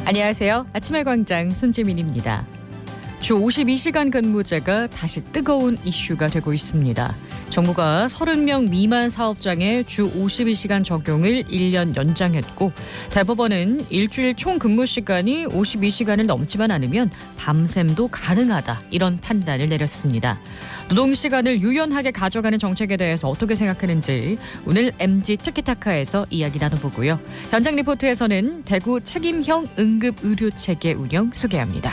안녕하세요. 아침의 광장 손지민입니다. 주 52시간 근무제가 다시 뜨거운 이슈가 되고 있습니다. 정부가 30명 미만 사업장에 주 52시간 적용을 1년 연장했고 대법원은 일주일 총 근무 시간이 52시간을 넘지만 않으면 밤샘도 가능하다 이런 판단을 내렸습니다. 노동시간을 유연하게 가져가는 정책에 대해서 어떻게 생각하는지 오늘 MG 티키타카에서 이야기 나눠보고요. 현장 리포트에서는 대구 책임형 응급의료체계 운영 소개합니다.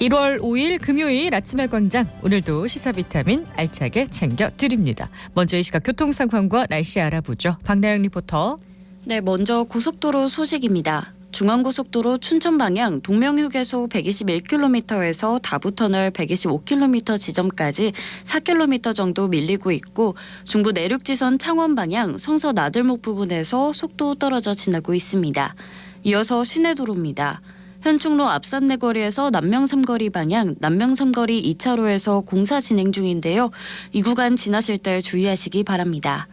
1월 5일 금요일 아침의 광장, 오늘도 시사 비타민 알차게 챙겨드립니다. 먼저 이 시각 교통 상황과 날씨 알아보죠. 박나영 리포터. 네, 먼저 고속도로 소식입니다. 중앙고속도로 춘천 방향 동명휴게소 121km에서 다부터널 125km 지점까지 4km 정도 밀리고 있고 중부 내륙지선 창원 방향 성서 나들목 부근에서 속도 떨어져 지나고 있습니다. 이어서 시내도로입니다. 현충로 앞산내거리에서 남명삼거리 방향 남명삼거리 2차로에서 공사 진행 중인데요. 이 구간 지나실 때 주의하시기 바랍니다.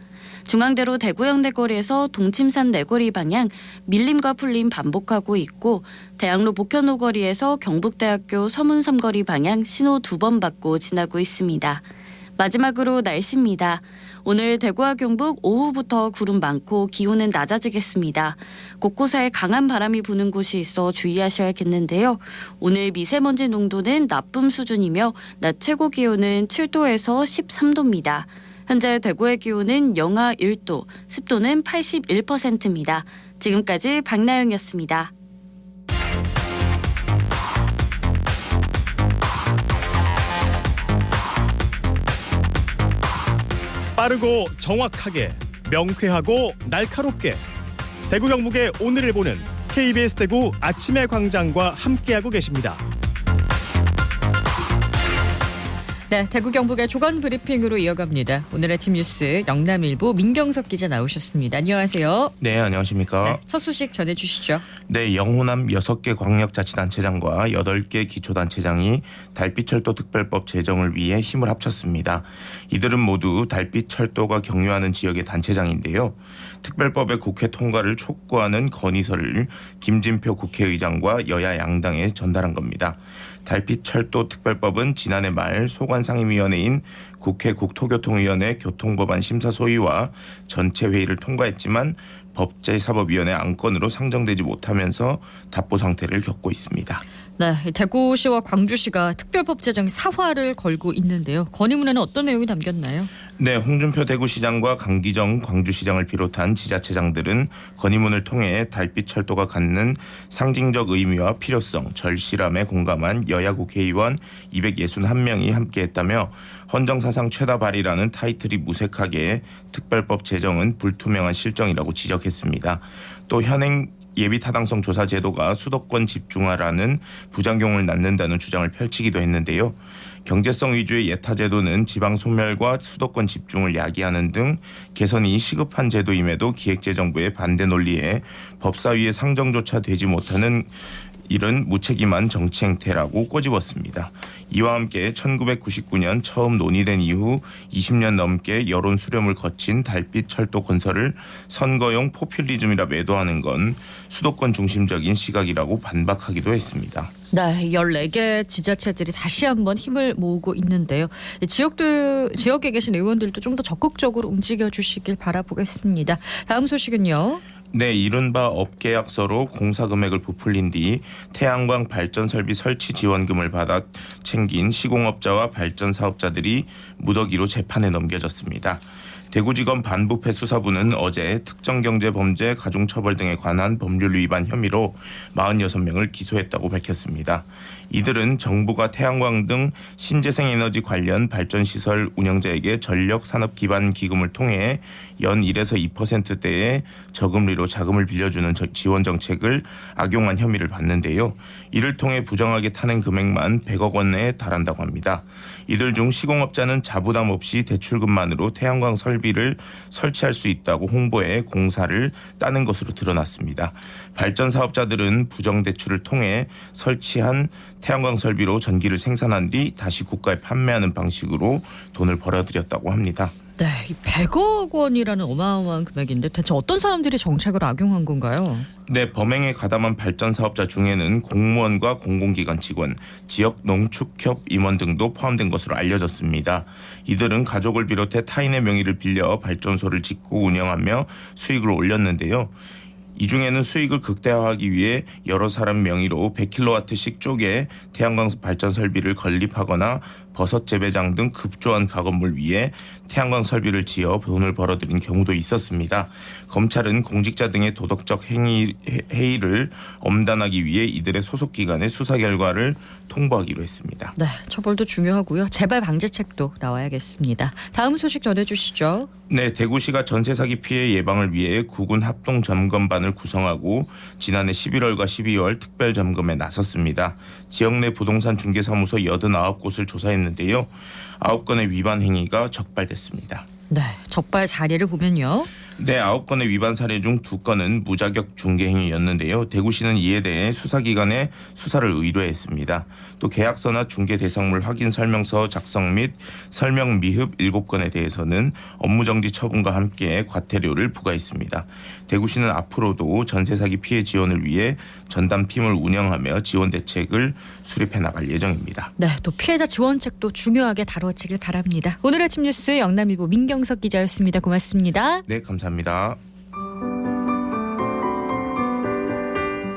중앙대로 대구역 내거리에서 동침산 내거리 방향 밀림과 풀림 반복하고 있고 대학로 복현호 거리에서 경북대학교 서문삼거리 방향 신호 2번 받고 지나고 있습니다. 마지막으로 날씨입니다. 오늘 대구와 경북 오후부터 구름 많고 기온은 낮아지겠습니다. 곳곳에 강한 바람이 부는 곳이 있어 주의하셔야겠는데요. 오늘 미세먼지 농도는 나쁨 수준이며 낮 최고 기온은 7도에서 13도입니다. 현재 대구의 기온은 영하 1도, 습도는 81%입니다. 지금까지 박나영이었습니다. 빠르고 정확하게, 명쾌하고 날카롭게 대구 경북의 오늘을 보는 KBS 대구 아침의 광장과 함께하고 계십니다. 네, 대구 경북의 조간 브리핑으로 이어갑니다. 오늘 아침 뉴스 영남일보 민경석 기자 나오셨습니다. 안녕하세요. 네, 안녕하십니까. 네, 첫 소식 전해주시죠. 네, 영호남 6개 광역자치단체장과 8개 기초단체장이 달빛철도 특별법 제정을 위해 힘을 합쳤습니다. 이들은 모두 달빛철도가 경유하는 지역의 단체장인데요. 특별법의 국회 통과를 촉구하는 건의서를 김진표 국회의장과 여야 양당에 전달한 겁니다. 달빛철도 특별법은 지난해 말 소관상임위원회인 국회 국토교통위원회 교통법안 심사 소위와 전체 회의를 통과했지만 법제사법위원회 안건으로 상정되지 못하면서 답보 상태를 겪고 있습니다. 네, 대구시와 광주시가 특별법 제정에 사활을 걸고 있는데요. 건의문에는 어떤 내용이 담겼나요? 네, 홍준표 대구시장과 강기정 광주시장을 비롯한 지자체장들은 건의문을 통해 달빛철도가 갖는 상징적 의미와 필요성, 절실함에 공감한 여야 국회의원 261명이 함께했다며 헌정사상 최다 발의라는 타이틀이 무색하게 특별법 제정은 불투명한 실정이라고 지적했습니다. 또 현행 예비타당성 조사 제도가 수도권 집중화라는 부작용을 낳는다는 주장을 펼치기도 했는데요. 경제성 위주의 예타 제도는 지방 소멸과 수도권 집중을 야기하는 등 개선이 시급한 제도임에도 기획재정부의 반대 논리에 법사위의 상정조차 되지 못하는 이런 무책임한 정치 행태라고 꼬집었습니다. 이와 함께 1999년 처음 논의된 이후 20년 넘게 여론 수렴을 거친 달빛 철도 건설을 선거용 포퓰리즘이라 매도하는 건 수도권 중심적인 시각이라고 반박하기도 했습니다. 네, 14개 지자체들이 다시 한번 힘을 모으고 있는데요. 지역에 계신 의원들도 좀 더 적극적으로 움직여 주시길 바라보겠습니다. 다음 소식은요. 네, 이른바 업계약서로 공사 금액을 부풀린 뒤 태양광 발전 설비 설치 지원금을 받아 챙긴 시공업자와 발전 사업자들이 무더기로 재판에 넘겨졌습니다. 대구지검 반부패 수사부는 어제 특정경제범죄, 가중처벌 등에 관한 법률 위반 혐의로 46명을 기소했다고 밝혔습니다. 이들은 정부가 태양광 등 신재생에너지 관련 발전시설 운영자에게 전력산업기반기금을 통해 연 1에서 2%대의 저금리로 자금을 빌려주는 지원 정책을 악용한 혐의를 받는데요. 이를 통해 부정하게 타낸 금액만 100억 원에 달한다고 합니다. 이들 중 시공업자는 자부담 없이 대출금만으로 태양광 설비를 설치할 수 있다고 홍보해 공사를 따는 것으로 드러났습니다. 발전 사업자들은 부정대출을 통해 설치한 태양광 설비로 전기를 생산한 뒤 다시 국가에 판매하는 방식으로 돈을 벌어들였다고 합니다. 네, 이 100억 원이라는 어마어마한 금액인데 대체 어떤 사람들이 정책을 악용한 건가요? 네, 범행에 가담한 발전 사업자 중에는 공무원과 공공기관 직원, 지역 농축협 임원 등도 포함된 것으로 알려졌습니다. 이들은 가족을 비롯해 타인의 명의를 빌려 발전소를 짓고 운영하며 수익을 올렸는데요. 이 중에는 수익을 극대화하기 위해 여러 사람 명의로 100kW씩 쪼개 태양광 발전 설비를 건립하거나 버섯 재배장 등 급조한 가건물 위에 태양광 설비를 지어 돈을 벌어들인 경우도 있었습니다. 검찰은 공직자 등의 도덕적 해이를 엄단하기 위해 이들의 소속 기관의 수사 결과를 통보하기로 했습니다. 네, 처벌도 중요하고요. 재발 방지책도 나와야겠습니다. 다음 소식 전해주시죠. 네, 대구시가 전세 사기 피해 예방을 위해 구군 합동 점검반을 구성하고 지난해 11월과 12월 특별 점검에 나섰습니다. 지역 내 부동산 중개사무소 89곳을 조사했는데요. 9건의 위반 행위가 적발됐습니다. 네, 적발 자리를 보면요. 네, 9건의 위반 사례 중 2건은 무자격 중개 행위였는데요. 대구시는 이에 대해 수사기관에 수사를 의뢰했습니다. 또 계약서나 중개 대상물 확인 설명서 작성 및 설명 미흡 7건에 대해서는 업무정지 처분과 함께 과태료를 부과했습니다. 대구시는 앞으로도 전세 사기 피해 지원을 위해 전담팀을 운영하며 지원 대책을 수립해 나갈 예정입니다. 네, 또 피해자 지원책도 중요하게 다뤄지길 바랍니다. 오늘 아침 뉴스 영남일보 민경석 기자였습니다. 고맙습니다. 네, 감사합니다.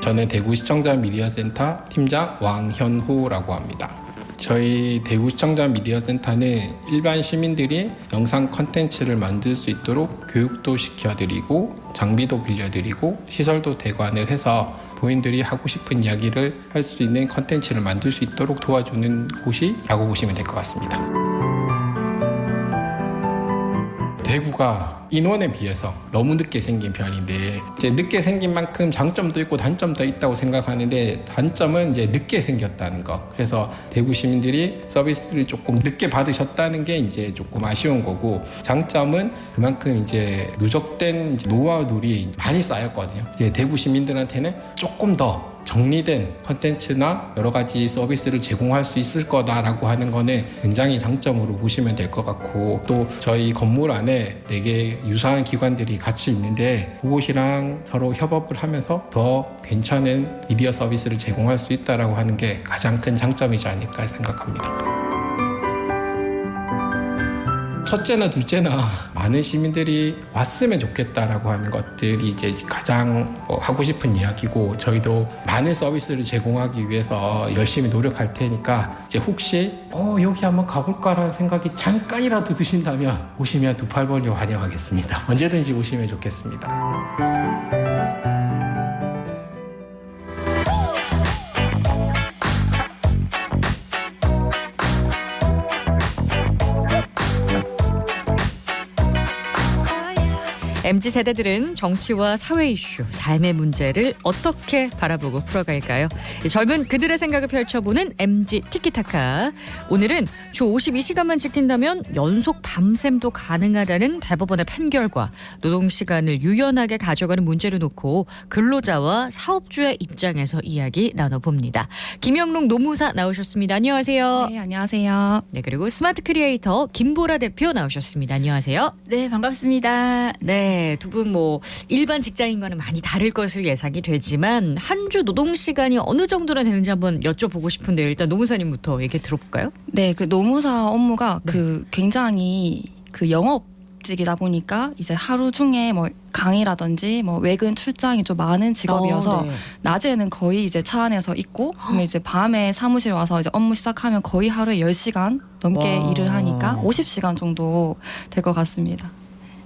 저는 대구시청자 미디어센터 팀장 왕현호라고 합니다. 저희 대구시청자 미디어센터는 일반 시민들이 영상 콘텐츠를 만들 수 있도록 교육도 시켜드리고 장비도 빌려드리고 시설도 대관을 해서 본인들이 하고 싶은 이야기를 할 수 있는 콘텐츠를 만들 수 있도록 도와주는 곳이라고 보시면 될 것 같습니다. 대구가 인원에 비해서 너무 늦게 생긴 편인데 이제 늦게 생긴 만큼 장점도 있고 단점도 있다고 생각하는데 단점은 이제 늦게 생겼다는 거. 그래서 대구 시민들이 서비스를 조금 늦게 받으셨다는 게 이제 조금 아쉬운 거고, 장점은 그만큼 이제 누적된 노하우 룰이 많이 쌓였거든요. 이제 대구 시민들한테는 조금 더 정리된 컨텐츠나 여러 가지 서비스를 제공할 수 있을 거다라고 하는 거는 굉장히 장점으로 보시면 될 것 같고, 또 저희 건물 안에 4개 유사한 기관들이 같이 있는데 그곳이랑 서로 협업을 하면서 더 괜찮은 미디어 서비스를 제공할 수 있다라고 하는 게 가장 큰 장점이지 않을까 생각합니다. 첫째나 둘째나 많은 시민들이 왔으면 좋겠다라고 하는 것들이 이제 가장 하고 싶은 이야기고, 저희도 많은 서비스를 제공하기 위해서 열심히 노력할 테니까 이제 혹시 여기 한번 가볼까라는 생각이 잠깐이라도 드신다면 오시면 두 팔 벌려 환영하겠습니다. 언제든지 오시면 좋겠습니다. MZ세대들은 정치와 사회 이슈, 삶의 문제를 어떻게 바라보고 풀어갈까요? 젊은 그들의 생각을 펼쳐보는 MZ 티키타카. 오늘은 주 52시간만 지킨다면 연속 밤샘도 가능하다는 대법원의 판결과 노동시간을 유연하게 가져가는 문제를 놓고 근로자와 사업주의 입장에서 이야기 나눠봅니다. 김영롱 노무사 나오셨습니다. 안녕하세요. 네, 안녕하세요. 네, 그리고 스마트 크리에이터 김보라 대표 나오셨습니다. 안녕하세요. 네, 반갑습니다. 네, 두 분 일반 직장인과는 많이 다를 것을 예상이 되지만 한 주 노동 시간이 어느 정도나 되는지 한번 여쭤보고 싶은데요. 일단 노무사님부터 얘기 들어볼까요? 네, 그 노무사 업무가 굉장히 영업직이다 보니까 이제 하루 중에 강의라든지 외근 출장이 좀 많은 직업이어서 네. 낮에는 거의 이제 차 안에서 있고, 그러면 이제 밤에 사무실 와서 이제 업무 시작하면 거의 하루에 10시간 넘게 와. 일을 하니까 50시간 정도 될 것 같습니다.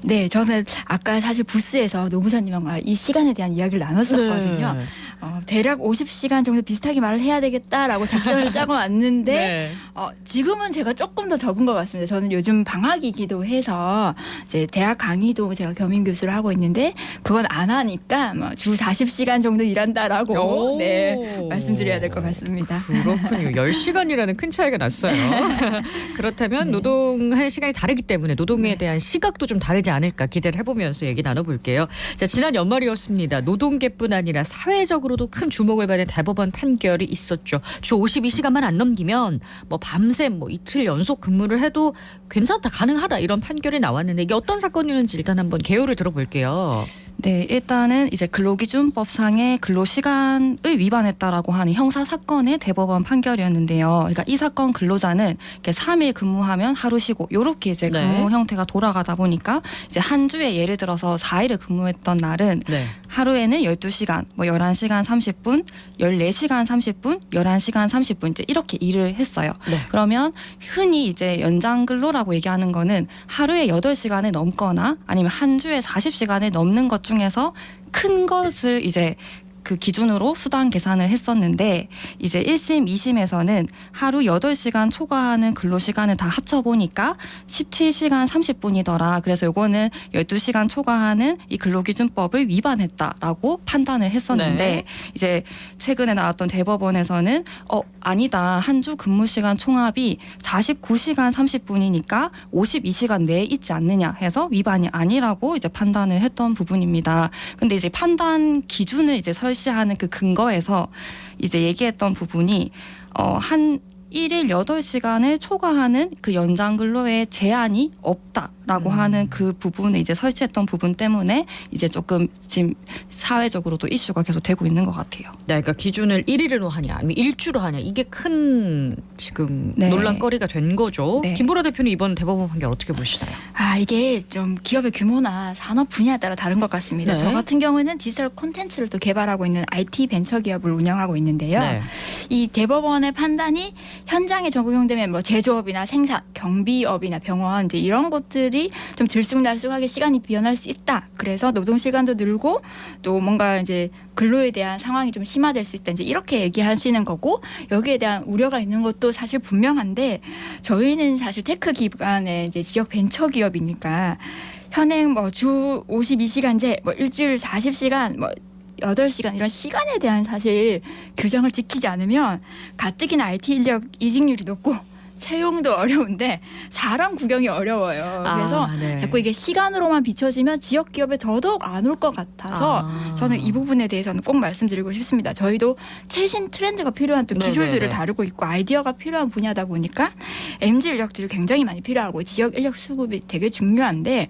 네, 저는 아까 사실 부스에서 노무사님과 이 시간에 대한 이야기를 나눴었거든요. 네. 대략 50시간 정도 비슷하게 말을 해야 되겠다라고 작전을 짜고 왔는데 네. 지금은 제가 조금 더 적은 것 같습니다. 저는 요즘 방학이기도 해서 이제 대학 강의도 제가 겸임 교수를 하고 있는데 그건 안 하니까 주 40시간 정도 일한다라고 말씀드려야 될 것 같습니다. 그렇군요. 10시간이라는 큰 차이가 났어요. 그렇다면 노동하는 시간이 다르기 때문에 노동에 대한 시각도 좀 다르지 하지 않을까 기대를 해보면서 얘기 나눠볼게요. 자, 지난 연말이었습니다. 노동계뿐 아니라 사회적으로도 큰 주목을 받은 대법원 판결이 있었죠. 주 52시간만 안 넘기면 뭐 밤새 뭐 이틀 연속 근무를 해도 괜찮다, 가능하다 이런 판결이 나왔는데 이게 어떤 사건이었는지 일단 한번 개요를 들어볼게요. 네, 일단은 이제 근로기준법상의 근로시간을 위반했다라고 하는 형사 사건의 대법원 판결이었는데요. 그러니까 이 사건 근로자는 이렇게 3일 근무하면 하루 쉬고 이렇게 이제 근무 형태가 돌아가다 보니까 이제 한 주에 예를 들어서 4일을 근무했던 날은 하루에는 12시간, 뭐 11시간 30분, 14시간 30분, 11시간 30분 이제 이렇게 일을 했어요. 그러면 흔히 이제 연장 근로라고 얘기하는 거는 하루에 8시간을 넘거나 아니면 한 주에 40시간을 넘는 것 중에서 큰 것을 이제 그 기준으로 수당 계산을 했었는데 이제 1심, 2심에서는 하루 8시간 초과하는 근로시간을 다 합쳐보니까 17시간 30분이더라. 그래서 요거는 12시간 초과하는 이 근로기준법을 위반했다라고 판단을 했었는데 이제 최근에 나왔던 대법원에서는 아니다. 한 주 근무시간 총합이 49시간 30분이니까 52시간 내에 있지 않느냐 해서 위반이 아니라고 이제 판단을 했던 부분입니다. 근데 이제 판단 기준을 이제 설시하는 그 근거에서 이제 얘기했던 부분이 한 1일 8시간을 초과하는 그 연장 근로에 제한이 없다라고 하는 그 부분을 이제 설치했던 부분 때문에 이제 조금 지금 사회적으로도 이슈가 계속 되고 있는 것 같아요. 네, 그러니까 기준을 1일로 하냐 아니면 일주로 하냐 이게 큰 지금 논란거리가 된 거죠. 김보라 대표는 이번 대법원 판결 어떻게 보시나요? 이게 좀 기업의 규모나 산업 분야에 따라 다른 것 같습니다. 저 같은 경우는 디지털 콘텐츠를 또 개발하고 있는 IT 벤처 기업을 운영하고 있는데요. 이 대법원의 판단이 현장에 적용되면 뭐 제조업이나 생산, 경비업이나 병원 이제 이런 것들이 좀 들쑥날쑥하게 시간이 변할 수 있다. 그래서 노동 시간도 늘고 또 뭔가 이제 근로에 대한 상황이 좀 심화될 수 있다. 이제 이렇게 얘기하시는 거고 여기에 대한 우려가 있는 것도 사실 분명한데 저희는 사실 테크 기반의 이제 지역 벤처 기업이니까 현행 뭐 주 52시간제, 뭐 일주일 40시간, 뭐 8시간 이런 시간에 대한 사실 규정을 지키지 않으면 가뜩이나 IT 인력 이직률이 높고 채용도 어려운데 사람 구경이 어려워요. 그래서 자꾸 이게 시간으로만 비춰지면 지역 기업에 더더욱 안 올 것 같아서 저는 이 부분에 대해서는 꼭 말씀드리고 싶습니다. 저희도 최신 트렌드가 필요한 또 기술들을 다루고 있고 아이디어가 필요한 분야다 보니까 MZ 인력들이 굉장히 많이 필요하고 지역 인력 수급이 되게 중요한데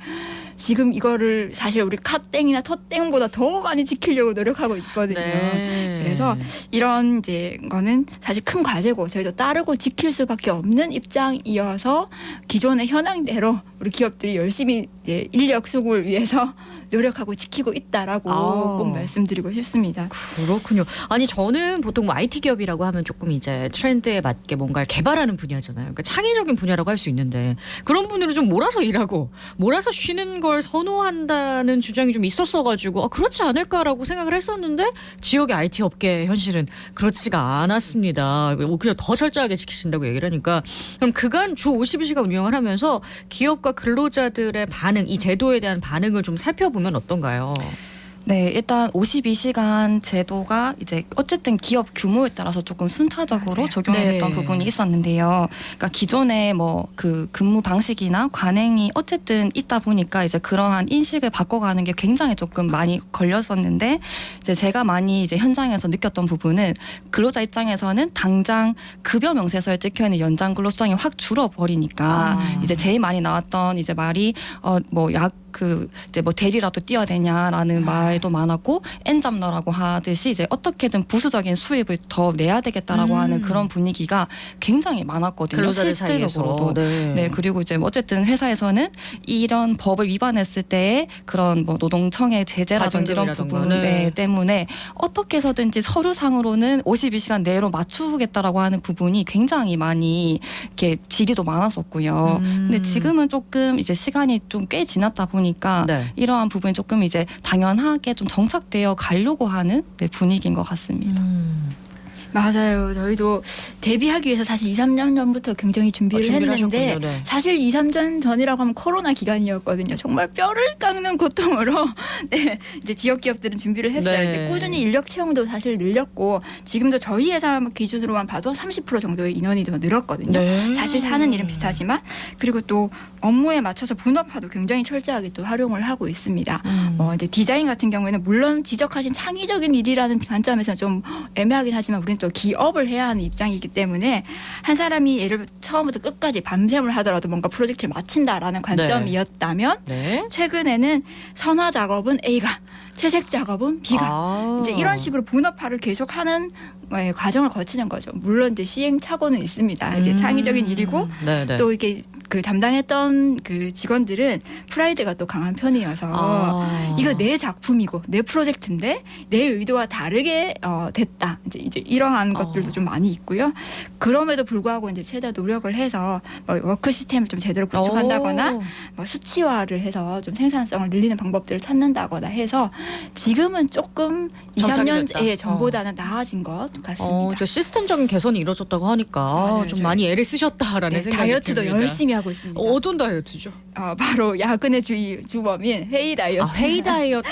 지금 이거를 사실 우리 카땡이나 터땡보다 더 많이 지키려고 노력하고 있거든요. 그래서 이런 이제 거는 사실 큰 과제고 저희도 따르고 지킬 수밖에 없는 입장이어서 기존의 현황대로 우리 기업들이 열심히 이제 인력 수급을 위해서 노력하고 지키고 있다라고 꼭 말씀드리고 싶습니다. 그렇군요. 아니 저는 보통 뭐 IT 기업이라고 하면 조금 이제 트렌드에 맞게 뭔가를 개발하는 분야잖아요. 그러니까 창의적인 분야라고 할 수 있는데 그런 분들은 좀 몰아서 일하고 몰아서 쉬는 걸 선호한다는 주장이 좀 있었어가지고 그렇지 않을까라고 생각을 했었는데 지역의 IT 업계 현실은 그렇지가 않았습니다. 오히려 더 철저하게 지키신다고 얘기를 하니까 그럼 그간 주 52시간 운영을 하면서 기업과 근로자들의 반응, 이 제도에 대한 반응을 좀 살펴보면 어떤가요? 네, 일단 52시간 제도가 이제 어쨌든 기업 규모에 따라서 조금 순차적으로 적용이 됐던 부분이 있었는데요. 그러니까 기존에 뭐 그 근무 방식이나 관행이 어쨌든 있다 보니까 이제 그러한 인식을 바꿔가는 게 굉장히 조금 많이 걸렸었는데 이제 제가 많이 이제 현장에서 느꼈던 부분은 근로자 입장에서는 당장 급여 명세서에 찍혀 있는 연장 근로 수당이 확 줄어버리니까 이제 제일 많이 나왔던 이제 말이 이제 뭐 대리라도 뛰어야 되냐라는 말도 많았고 엔잡러라고 하듯이 이제 어떻게든 부수적인 수입을 더 내야 되겠다라고 하는 그런 분위기가 굉장히 많았거든요. 실질적으로도. 네, 그리고 이제 어쨌든 회사에서는 이런 법을 위반했을 때의 그런 뭐 노동청의 제재라든지 이런 부분 때문에 어떻게 해서든지 서류상으로는 52시간 내로 맞추겠다라고 하는 부분이 굉장히 많이 이렇게 질의도 많았었고요. 근데 지금은 조금 이제 시간이 좀 꽤 지났다 보니까 이러한 부분이 조금 이제 당연하게 좀 정착되어 가려고 하는 분위기인 것 같습니다. 맞아요. 저희도 데뷔하기 위해서 사실 2, 3년 전부터 굉장히 준비를 했는데 하셨군요. 네. 사실 2, 3년 전이라고 하면 코로나 기간이었거든요. 정말 뼈를 깎는 고통으로 네, 이제 지역 기업들은 준비를 했어요. 네. 이제 꾸준히 인력 채용도 사실 늘렸고 지금도 저희 회사 기준으로만 봐도 30% 정도의 인원이 더 늘었거든요. 네. 사실 하는 일은 비슷하지만 그리고 또 업무에 맞춰서 분업화도 굉장히 철저하게 또 활용을 하고 있습니다. 이제 디자인 같은 경우에는 물론 지적하신 창의적인 일이라는 관점에서 좀 애매하긴 하지만 우리는 또 기업을 해야 하는 입장이기 때문에 한 사람이 예를 들어 처음부터 끝까지 밤샘을 하더라도 뭔가 프로젝트를 마친다라는 관점이었다면 네. 최근에는 선화 작업은 A가, 채색 작업은 B가 이제 이런 식으로 분업화를 계속하는 과정을 거치는 거죠. 물론 이제 시행착오는 있습니다. 이제 창의적인 일이고 네네. 또 이렇게 그 담당했던 그 직원들은 프라이드가 또 강한 편이어서 이거 내 작품이고 내 프로젝트인데 내 의도와 다르게 됐다. 이제 이러한 것들도 좀 많이 있고요. 그럼에도 불구하고 이제 최대 노력을 해서 워크 시스템을 좀 제대로 구축한다거나 수치화를 해서 좀 생산성을 늘리는 방법들을 찾는다거나 해서 지금은 조금 2, 3년 전보다는 나아진 것 같습니다. 저 시스템적인 개선이 이루어졌다고 하니까 맞아요. 좀 많이 애를 쓰셨다라는 생각이 다이어트도 듭니다. 열심히 하고 있습니다. 어떤 다이어트죠? 바로 야근의 주범인 회의 다이어트. 회의 다이어트.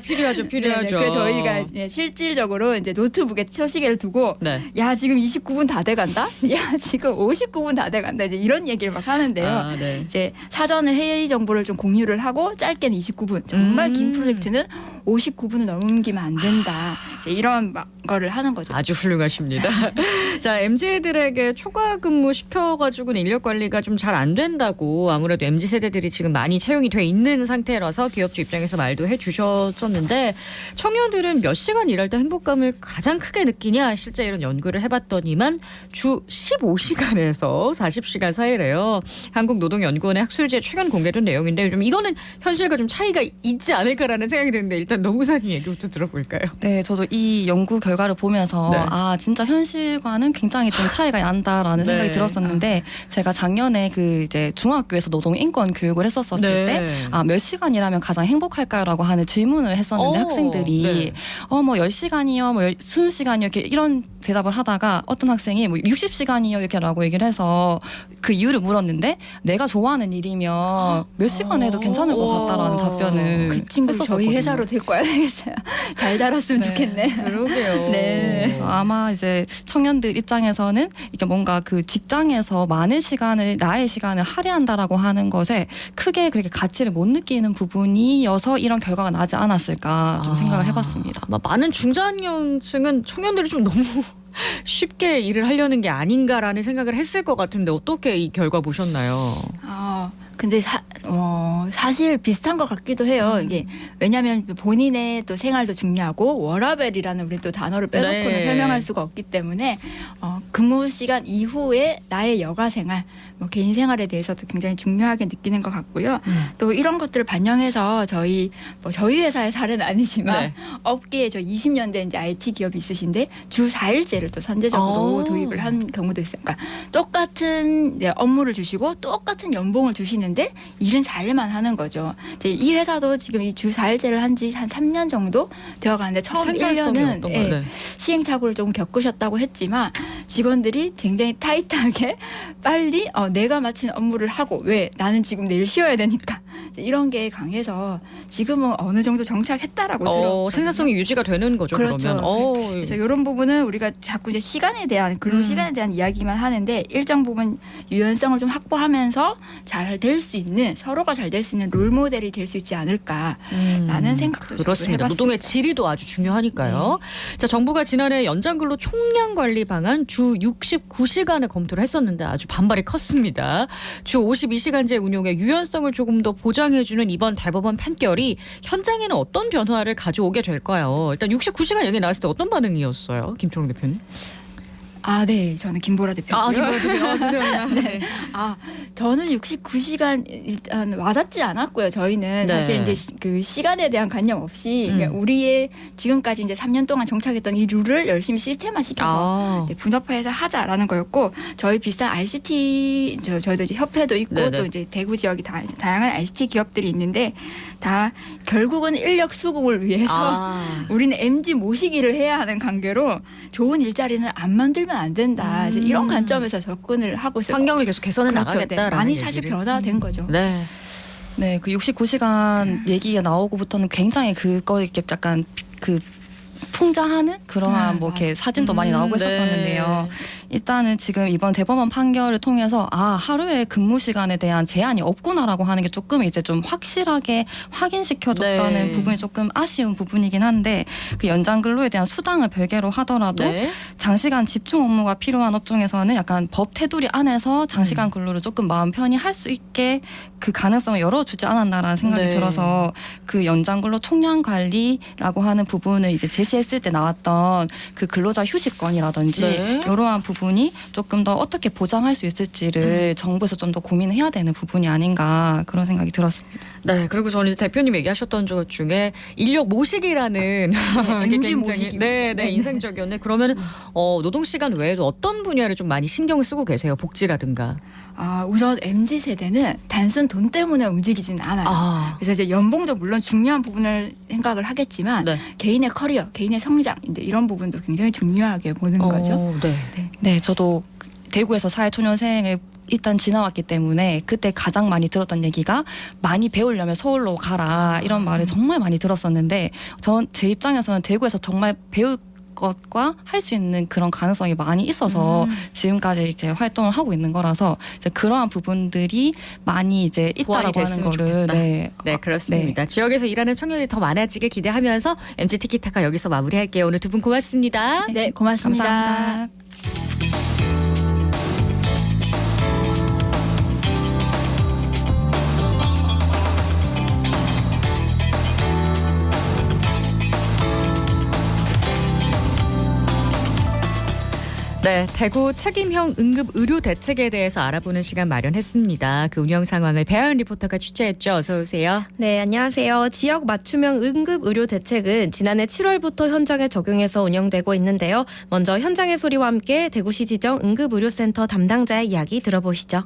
필요하죠. 네, 그래서 저희가 실질적으로 이제 노트북에 초시계를 두고 야 지금 29분 다 돼간다. 야 지금 59분 다 돼간다. 이제 이런 얘기를 막 하는데요. 네. 이제 사전에 회의 정보를 좀 공유를 하고 짧게는 29분. 정말 긴 프로젝트는 59분을 넘기면 안 된다. 이제 이런 거를 하는 거죠. 아주 훌륭하십니다. 자, MZ들에게 초과 근무 시켜가지고는 인력 관리가 좀 잘 안 된다고 아무래도 MZ 세대들이 지금 많이 채용이 돼 있는 상태라서 기업주 입장에서 말도 해주셨었는데 청년들은 몇 시간 일할 때 행복감을 가장 크게 느끼냐 실제 이런 연구를 해봤더니만 주 15시간에서 40시간 사이래요. 한국노동연구원의 학술지에 최근 공개된 내용인데 좀 이거는 현실과 좀 차이가 있지 않을까라는 생각이 드는데 일단 노무사님 얘기부터 들어볼까요? 네, 저도 이 연구 결과를 보면서 진짜 현실과는 굉장히 좀 차이가 난다라는 생각이 들었었는데 제가 작년에 그 이제 중학교에서 노동 인권 교육을 했었을 때 몇 시간이라면 가장 행복할까요라고 하는 질문을 했었는데 학생들이 뭐 10시간이요, 뭐 20시간이요 이렇게 이런 대답을 하다가 어떤 학생이 뭐 60시간이요 이렇게라고 얘기를 해서 그 이유를 물었는데 내가 좋아하는 일이면 몇 시간 해도 괜찮을 것 같다라는 답변을 그 친구 저희 회사로 데리고 와야 되겠어요. 잘 자랐으면 좋겠네. 그러게요. 네. 그래서 아마 이제 청년들 입장에서는 이게 뭔가 그 직장에서 많은 시간을 나의 시간을 할애한다라고 하는 것에 크게 그렇게 가치를 못 느끼는 부분이어서 이런 결과가 나지 않았을까 좀 생각을 해봤습니다. 많은 중장년층은 청년들이 좀 너무 쉽게 일을 하려는 게 아닌가라는 생각을 했을 것 같은데 어떻게 이 결과 보셨나요? 근데 사실 비슷한 것 같기도 해요. 이게 왜냐하면 본인의 또 생활도 중요하고 워라밸이라는 우리 또 단어를 빼놓고는 설명할 수가 없기 때문에 근무 시간 이후에 나의 여가 생활, 개인 생활에 대해서도 굉장히 중요하게 느끼는 것 같고요. 또 이런 것들을 반영해서 저희 회사의 사례는 아니지만 업계에 저 20년 된 이제 IT 기업이 있으신데 주 4일제를 또 선제적으로 도입을 한 경우도 있어요. 그러니까 똑같은 업무를 주시고 똑같은 연봉을 주시는데 일은 4일만 하는 거죠. 이 회사도 지금 이 주 4일제를 한 지 한 3년 정도 되어가는데 처음 1년은 시행착오를 조금 겪으셨다고 했지만 직원들이 굉장히 타이트하게 빨리 내가 마친 업무를 하고 왜 나는 지금 내일 쉬어야 되니까 이런 게 강해서 지금은 어느 정도 정착했다라고 들었거든요. 생산성이 유지가 되는 거죠. 그렇죠. 그러면. 그래서 이런 부분은 우리가 자꾸 이제 시간에 대한 근로 시간에 대한 이야기만 하는데 일정 부분 유연성을 좀 확보하면서 잘 될 수 있는 서로가 잘 될 수 있는 롤 모델이 될 수 있지 않을까라는 생각도 그렇습니다. 해봤습니다. 노동의 질이도 아주 중요하니까요. 자, 정부가 지난해 연장근로 총량 관리 방안 주 69시간을 검토를 했었는데 아주 반발이 컸습니다. 주 52시간제 운용의 유연성을 조금 더 보장해주는 이번 대법원 판결이 현장에는 어떤 변화를 가져오게 될까요? 일단 69시간 얘기 나왔을 때 어떤 반응이었어요? 김초롱 대표님? 네. 저는 김보라 대표고요. 죄송합니다. 네. 저는 69시간 일단 와닿지 않았고요. 저희는 네. 사실 이제 그 시간에 대한 관념 없이 그러니까 우리의 지금까지 이제 3년 동안 정착했던 이 룰을 열심히 시스템화시켜서 이제 분업화해서 하자라는 거였고, 저희 비슷한 ICT 저희도 이제 협회도 있고 네네. 또 이제 대구 지역이 다양한 ICT 기업들이 있는데 다 결국은 인력 수급을 위해서 우리는 MZ 모시기를 해야 하는 관계로 좋은 일자리는 안 만들면 안 된다. 이제 이런 관점에서 접근을 하고 있어요. 환경을 계속 개선해 그렇죠. 나가겠다라는 많이 얘기를. 사실 변화된 거죠. 네. 네, 그 69시간 얘기가 나오고부터는 굉장히 그거 이렇게 약간 그 풍자하는 그러한 뭐 이렇게 사진도 많이 나오고 있었었는데요. 일단은 지금 이번 대법원 판결을 통해서 하루에 근무 시간에 대한 제한이 없구나라고 하는 게 조금 이제 좀 확실하게 확인시켜줬다는 네. 부분이 조금 아쉬운 부분이긴 한데, 그 연장 근로에 대한 수당을 별개로 하더라도 네. 장시간 집중 업무가 필요한 업종에서는 약간 법 테두리 안에서 장시간 근로를 조금 마음 편히 할 수 있게 그 가능성을 열어주지 않았나라는 생각이 네. 들어서 그 연장 근로 총량 관리라고 하는 부분을 이제 제시했을 때 나왔던 그 근로자 휴식권이라든지 네. 이러한 부분이 조금 더 어떻게 보장할 수 있을지를 정부에서 좀 더 고민을 해야 되는 부분이 아닌가 그런 생각이 들었습니다. 네, 그리고 저는 이제 대표님 얘기하셨던 것 중에 인력 모시기라는 게 MG 굉장히 모시기. 네, 네. 인상적이었네. 그러면 노동 시간 외에도 어떤 분야를 좀 많이 신경을 쓰고 계세요? 복지라든가. 우선 MZ 세대는 단순 돈 때문에 움직이지는 않아요. 그래서 이제 연봉도 물론 중요한 부분을 생각을 하겠지만 네. 개인의 커리어, 개인의 성장 이제 이런 부분도 굉장히 중요하게 보는 거죠. 네. 네, 저도 대구에서 사회초년생을 일단 지나왔기 때문에 그때 가장 많이 들었던 얘기가 많이 배우려면 서울로 가라 이런 말을 정말 많이 들었었는데, 제 입장에서는 대구에서 정말 배울 것과 할 수 있는 그런 가능성이 많이 있어서 지금까지 이렇게 활동을 하고 있는 거라서 이제 그러한 부분들이 많이 이제 보완이 있다라고 하는 됐으면 거를 좋겠다. 네, 그렇습니다. 지역에서 일하는 청년이 더 많아지길 기대하면서 MZ 티키타카 여기서 마무리할게요. 오늘 두 분 고맙습니다. 네, 고맙습니다. 감사합니다. 네, 대구 책임형 응급 의료 대책에 대해서 알아보는 시간 마련했습니다. 그 운영 상황을 배아연 리포터가 취재했죠. 어서 오세요. 네, 안녕하세요. 지역 맞춤형 응급 의료 대책은 지난해 7월부터 현장에 적용해서 운영되고 있는데요. 먼저 현장의 소리와 함께 대구시 지정 응급의료센터 담당자의 이야기 들어보시죠.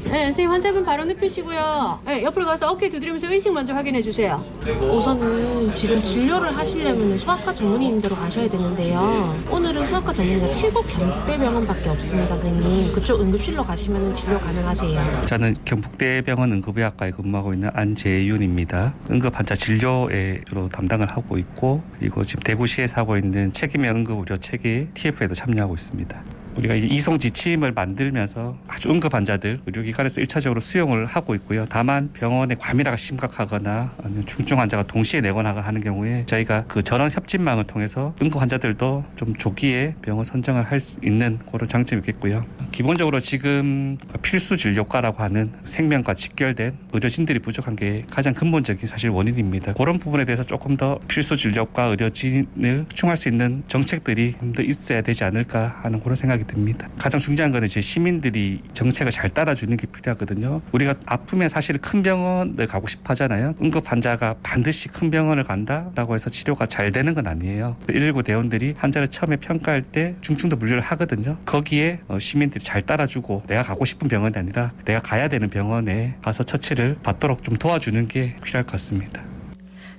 네, 선생님 환자분 바로 눕히시고요. 네, 옆으로 가서 어깨 두드리면서 의식 먼저 확인해 주세요. 우선은 지금 진료를 하시려면 소아과 전문의님대로 가셔야 되는데요. 오늘은 소아과 전문의가 7곳 경북대병원밖에 없습니다, 선생님. 그쪽 응급실로 가시면 진료 가능하세요. 저는 경북대병원 응급의학과에 근무하고 있는 안재윤입니다. 응급 환자 진료에 주로 담당을 하고 있고, 그리고 지금 대구시에서 하고 있는 책임형 응급의료 체계 TF에도 참여하고 있습니다. 우리가 이송 지침을 만들면서 아주 응급 환자들 의료기관에서 1차적으로 수용을 하고 있고요. 다만 병원의 과밀화가 심각하거나 아니면 중증 환자가 동시에 내거나 하는 경우에 저희가 그 전원 협진망을 통해서 응급 환자들도 좀 조기에 병원 선정을 할 수 있는 그런 장점이 있겠고요. 기본적으로 지금 필수 진료과라고 하는 생명과 직결된 의료진들이 부족한 게 가장 근본적인 사실 원인입니다. 그런 부분에 대해서 조금 더 필수 진료과 의료진을 확충할 수 있는 정책들이 좀 더 있어야 되지 않을까 하는 그런 생각이 듭니다. 가장 중요한 거는 이제 시민들이 정책을 잘 따라주는 게 필요하거든요. 우리가 아프면 사실 큰 병원을 가고 싶어 하잖아요. 응급 환자가 반드시 큰 병원을 간다라고 해서 치료가 잘 되는 건 아니에요. 119 대원들이 환자를 처음에 평가할 때 중증도 분류를 하거든요. 거기에 시민들이 잘 따라주고 내가 가고 싶은 병원이 아니라 내가 가야 되는 병원에 가서 처치를 받도록 좀 도와주는 게 필요할 것 같습니다.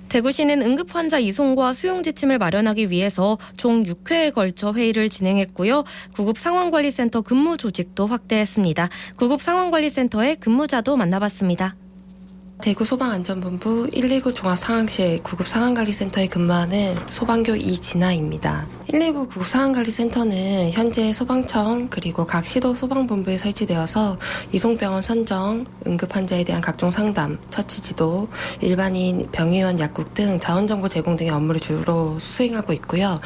대구시는 응급 환자 이송과 수용 지침을 마련하기 위해서 총 6회에 걸쳐 회의를 진행했고요. 구급상황관리센터 근무 조직도 확대했습니다. 구급상황관리센터의 근무자도 만나봤습니다. 대구소방안전본부 119 종합상황실 구급상황관리센터에 근무하는 소방교 이진아입니다. 119 구급상황관리센터는 현재 소방청 그리고 각 시도 소방본부에 설치되어서 이송병원 선정, 응급환자에 대한 각종 상담, 처치지도, 일반인, 병의원, 약국 등 자원정보 제공 등의 업무를 주로 수행하고 있고요.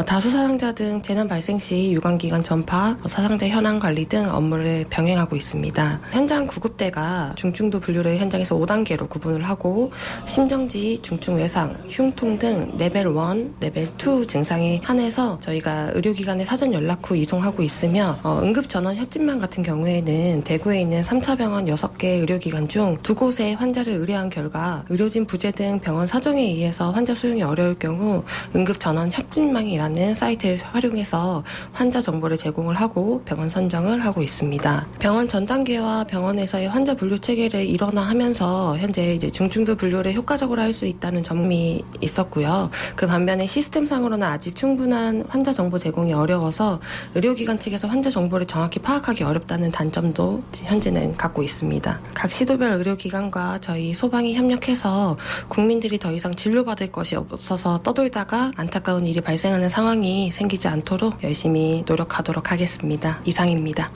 다수 사상자 등 재난 발생 시 유관기관 전파, 사상자 현황 관리 등 업무를 병행하고 있습니다. 현장 구급대가 중증도 분류를 현장에서 5단계로 구분을 하고 심정지, 중증 외상, 흉통 등 레벨 1, 레벨 2 증상에 한해서 저희가 의료기관에 사전 연락 후 이송하고 있으며 응급전원 혈진만 같은 경우에는 대구에 있는 3차 병원 6개 의료기관 중 2곳에 환자를 의뢰한 결과 의료진 부재 등 병원 사정에 의해서 환자 수용이 어려울 경우 응급전원 혈진망이라는 사이트를 활용해서 환자 정보를 제공을 하고 병원 선정을 하고 있습니다. 병원 전 단계와 병원에서의 환자 분류 체계를 일원화하면서 현재 이제 중증도 분류를 효과적으로 할 수 있다는 점이 있었고요. 그 반면에 시스템상으로는 아직 충분한 환자 정보 제공이 어려워서 의료기관 측에서 환자 정보를 정확히 파악하기 어렵다는 단점도 현재는 갖고 있습니다. 각 시도별 의료기관과 저희 소방이 협력해서 국민들이 더 이상 진료받을 것이 없어서 떠돌다가 안타까운 일이 발생하는 상황이 생기지 않도록 열심히 노력하도록 하겠습니다. 이상입니다.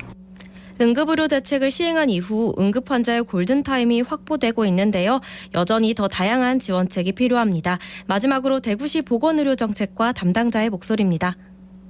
응급의료 대책을 시행한 이후 응급 환자의 골든타임이 확보되고 있는데요. 여전히 더 다양한 지원책이 필요합니다. 마지막으로 대구시 보건의료정책과 담당자의 목소리입니다.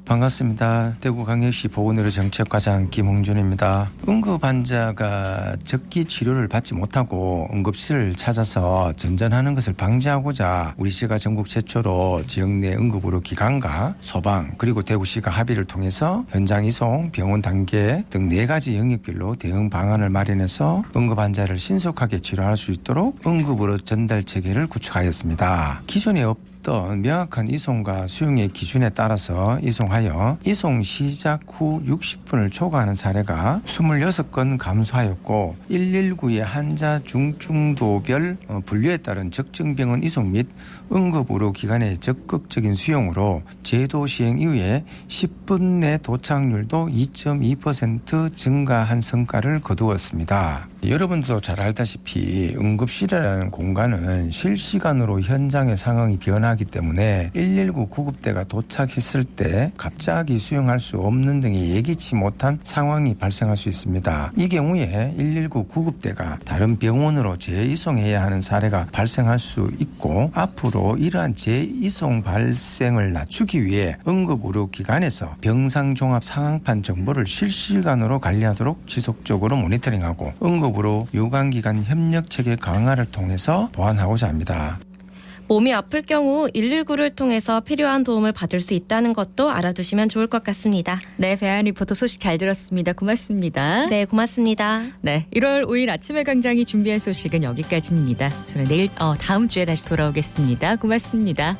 반갑습니다. 대구광역시 보건의료정책과장 김홍준입니다. 응급 환자가 적기 치료를 받지 못하고 응급실을 찾아서 전전하는 것을 방지하고자 우리 시가 전국 최초로 지역 내 응급의료 기관과 소방 그리고 대구시가 합의를 통해서 현장 이송, 병원 단계 등 4가지 영역별로 대응 방안을 마련해서 응급 환자를 신속하게 치료할 수 있도록 응급의료 전달 체계를 구축하였습니다. 기존에 어떤 명확한 이송과 수용의 기준에 따라서 이송하여 이송 시작 후 60분을 초과하는 사례가 26건 감소하였고 119의 환자 중증도별 분류에 따른 적정병원 이송 및 응급의료기관의 적극적인 수용으로 제도 시행 이후에 10분 내 도착률도 2.2% 증가한 성과를 거두었습니다. 여러분도 잘 알다시피 응급실이라는 공간은 실시간으로 현장의 상황이 변하기 때문에 119 구급대가 도착했을 때 갑자기 수용할 수 없는 등의 예기치 못한 상황이 발생할 수 있습니다. 이 경우에 119 구급대가 다른 병원으로 재이송해야 하는 사례가 발생할 수 있고 앞으로 이러한 재이송 발생을 낮추기 위해 응급의료기관에서 병상종합 상황판 정보를 실시간으로 관리하도록 지속적으로 모니터링하고 응급의료 유관기관 협력체계 강화를 통해서 보완하고자 합니다. 몸이 아플 경우 119를 통해서 필요한 도움을 받을 수 있다는 것도 알아두시면 좋을 것 같습니다. 네, 배안 리포터 소식 잘 들었습니다. 고맙습니다. 네, 고맙습니다. 네, 1월 5일 아침의 광장이 준비한 소식은 여기까지입니다. 저는 내일 다음 주에 다시 돌아오겠습니다. 고맙습니다.